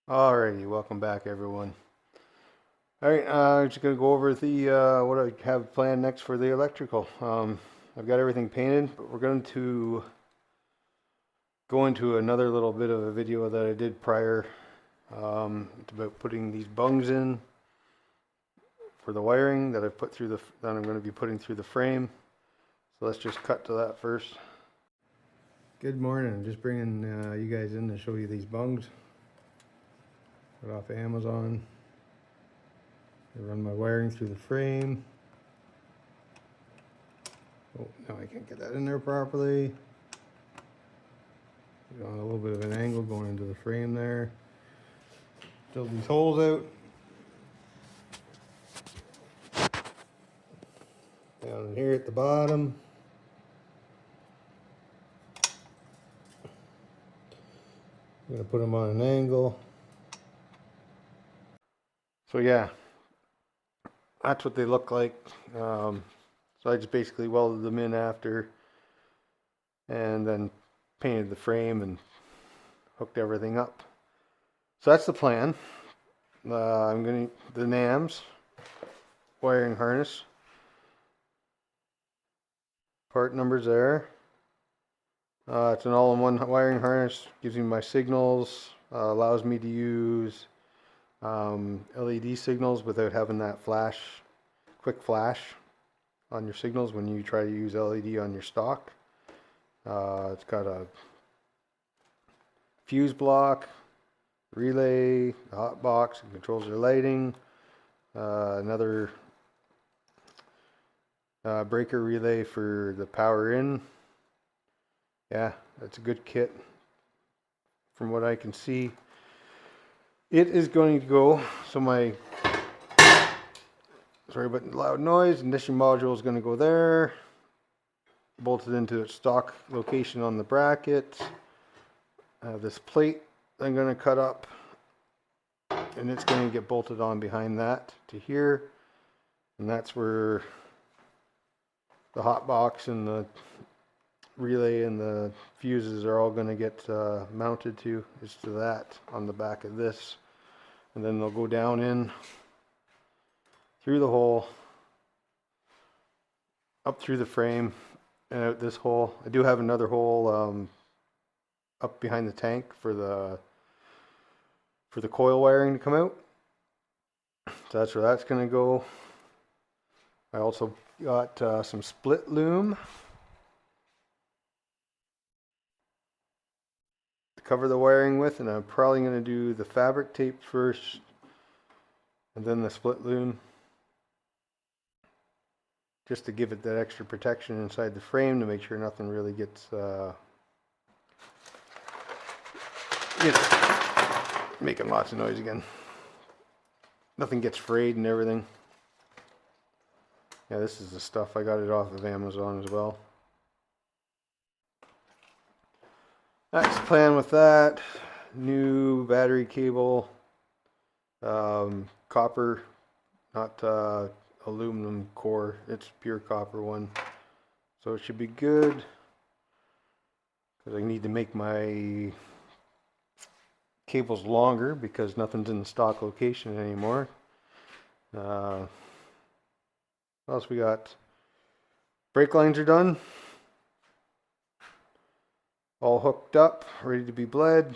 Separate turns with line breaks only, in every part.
Alrighty, welcome back everyone. Alright, I'm just gonna go over the what I have planned next for the electrical. I've got everything painted, but we're going to go into another little bit of a video that I did prior. It's about putting these bungs in for the wiring that I'm going to be putting through the frame. So let's just cut to that first. Good morning. I'm just bringing you guys in to show you these bungs. Got off of Amazon. I run my wiring through the frame. Oh, no, I can't get that in there properly. Got on a little bit of an angle going into the frame there. Fill these holes out. Down here at the bottom. I'm going to put them on an angle. So yeah, that's what they look like. So I just basically welded them in after and then painted the frame and hooked everything up. So that's the plan. I'm going to the NAMS wiring harness. Part numbers there. It's an all-in-one wiring harness. Gives me my signals. Allows me to use LED signals without having that quick flash on your signals when you try to use LED on your stock. It's got a fuse block, relay, a hot box, it controls your lighting, another breaker relay for the power in. Yeah, that's a good kit from what I can see. It is going to go, so sorry about the loud noise, ignition module is going to go there, bolted into its stock location on the bracket. This plate I'm going to cut up, and it's going to get bolted on behind that to here, and that's where the hot box and the relay and the fuses are all going to get mounted to, is to that on the back of this, and then they'll go down in through the hole, up through the frame, and out this hole. I do have another hole up behind the tank for the coil wiring to come out. So that's where that's going to go. I also got some split loom to cover the wiring with, and I'm probably going to do the fabric tape first and then the split loom, just to give it that extra protection inside the frame to make sure nothing really gets making lots of noise again. Nothing gets frayed and everything. Yeah, this is the stuff. I got it off of Amazon as well. That's the plan with that. New battery cable. Copper, not aluminum core. It's pure copper one. So it should be good. Because I need to make my cables longer because nothing's in the stock location anymore. What else we got? Brake lines are done. All hooked up, ready to be bled.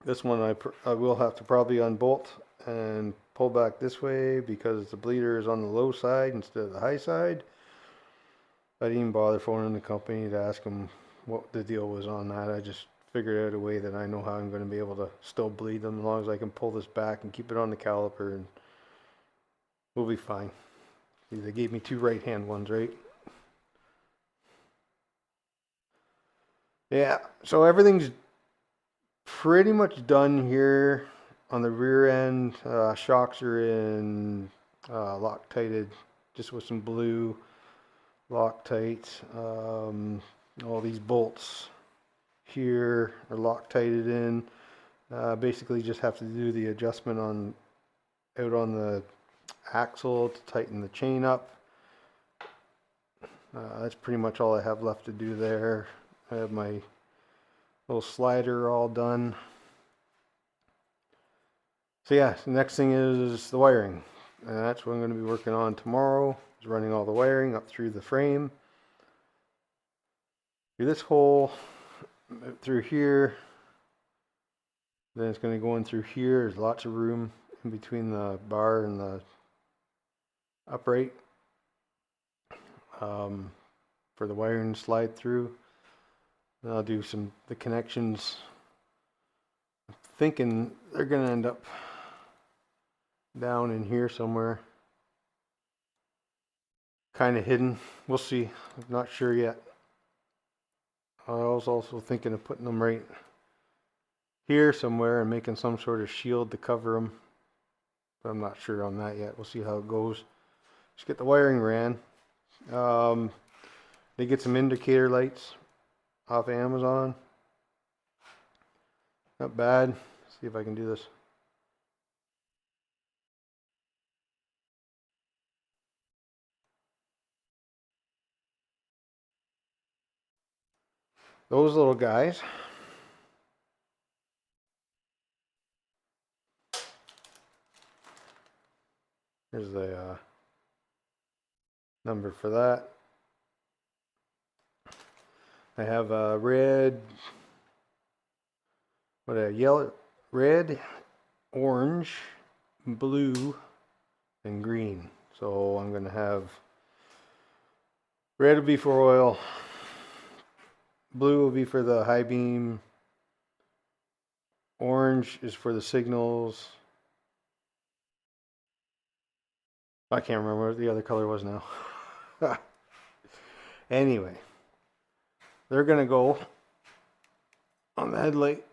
This one I will have to probably unbolt and pull back this way because the bleeder is on the low side instead of the high side. I didn't even bother phoning the company to ask them what the deal was on that. I just figured out a way that I know how I'm going to be able to still bleed them as long as I can pull this back and keep it on the caliper, and we'll be fine. They gave me two right hand ones, right? Yeah, so everything's pretty much done here on the rear end. Shocks are in Loctited, just with some blue Loctite. All these bolts here are Loctited in. Basically just have to do the adjustment out on the axle to tighten the chain up. That's pretty much all I have left to do there. I have my little slider all done. So yeah, the next thing is the wiring. And that's what I'm going to be working on tomorrow, is running all the wiring up through the frame. Through this hole, through here. Then it's going to go in through here. There's lots of room in between the bar and the upright for the wiring to slide through. Then I'll do the connections. I'm thinking they're going to end up down in here somewhere. Kind of hidden. We'll see. I'm not sure yet. I was also thinking of putting them right here somewhere and making some sort of shield to cover them. But I'm not sure on that yet. We'll see how it goes. Just get the wiring ran. They get some indicator lights off Amazon. Not bad. Let's see if I can do this. Those little guys. Here's the number for that. I have a yellow, red, orange, blue, and green. So I'm going to have red will be for oil, blue will be for the high beam, orange is for the signals. I can't remember what the other color was now. Anyway, they're going to go on the headlight.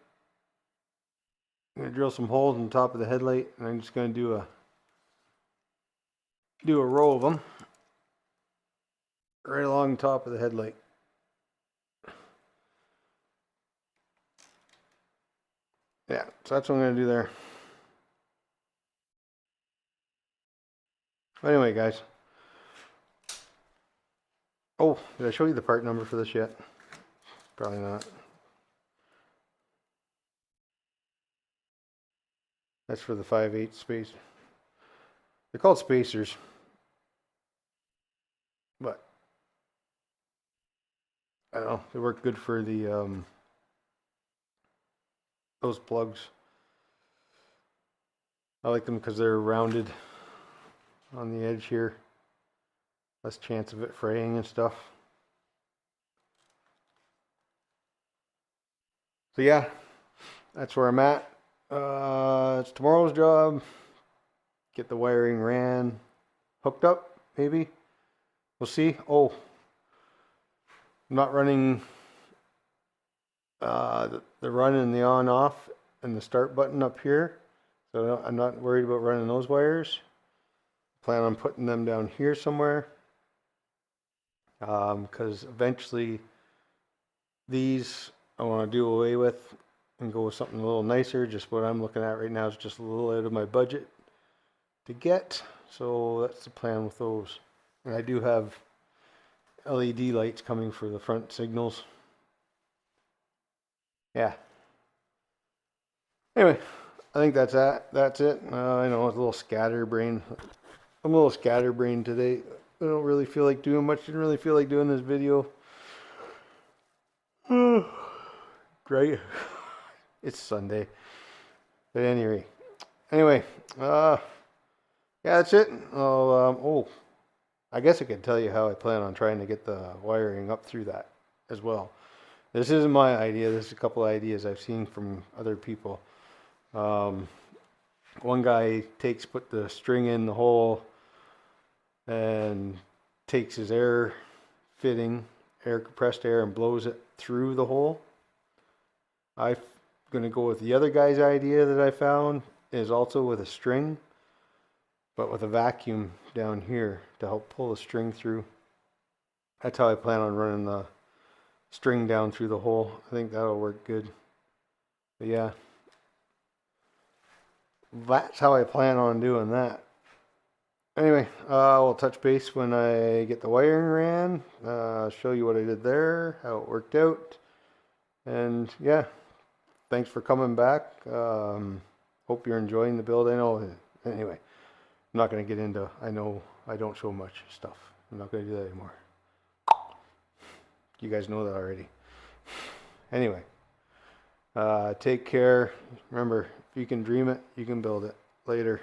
I'm going to drill some holes in the top of the headlight, and I'm just going to do a row of them right along the top of the headlight. Yeah, so that's what I'm going to do there. Anyway, guys. Oh, did I show you the part number for this yet? Probably not. That's for the 5/8 space. They're called spacers. But I don't know, they work good for the those plugs. I like them because they're rounded on the edge here. Less chance of it fraying and stuff. So yeah, that's where I'm at. It's tomorrow's job. Get the wiring ran, hooked up, maybe. We'll see. Oh, I'm not running the run and the on off and the start button up here. So I'm not worried about running those wires. Plan on putting them down here somewhere. Because eventually these I want to do away with and go with something a little nicer. Just what I'm looking at right now is just a little out of my budget to get. So that's the plan with those. And I do have LED lights coming for the front signals. Yeah. Anyway, I think that's it. I know it's a little scatterbrained. I'm a little scatterbrained today. I don't really feel like doing much. Didn't really feel like doing this video. Great. It's Sunday. But anyway, yeah, that's it. I guess I could tell you how I plan on trying to get the wiring up through that as well. This isn't my idea. This is a couple ideas I've seen from other people. One guy put the string in the hole and takes his compressed air, and blows it through the hole. I'm going to go with the other guy's idea that I found, is also with a string, but with a vacuum down here to help pull the string through. That's how I plan on running the string down through the hole. I think that'll work good. But yeah, that's how I plan on doing that. Anyway, we'll touch base when I get the wiring ran, show you what I did there, how it worked out. And yeah, thanks for coming back. hope you're enjoying the build. I know, anyway, I'm not going to get into, I know I don't show much stuff. I'm not going to do that anymore. You guys know that already. Anyway, take care. Remember, if you can dream it, you can build it. Later.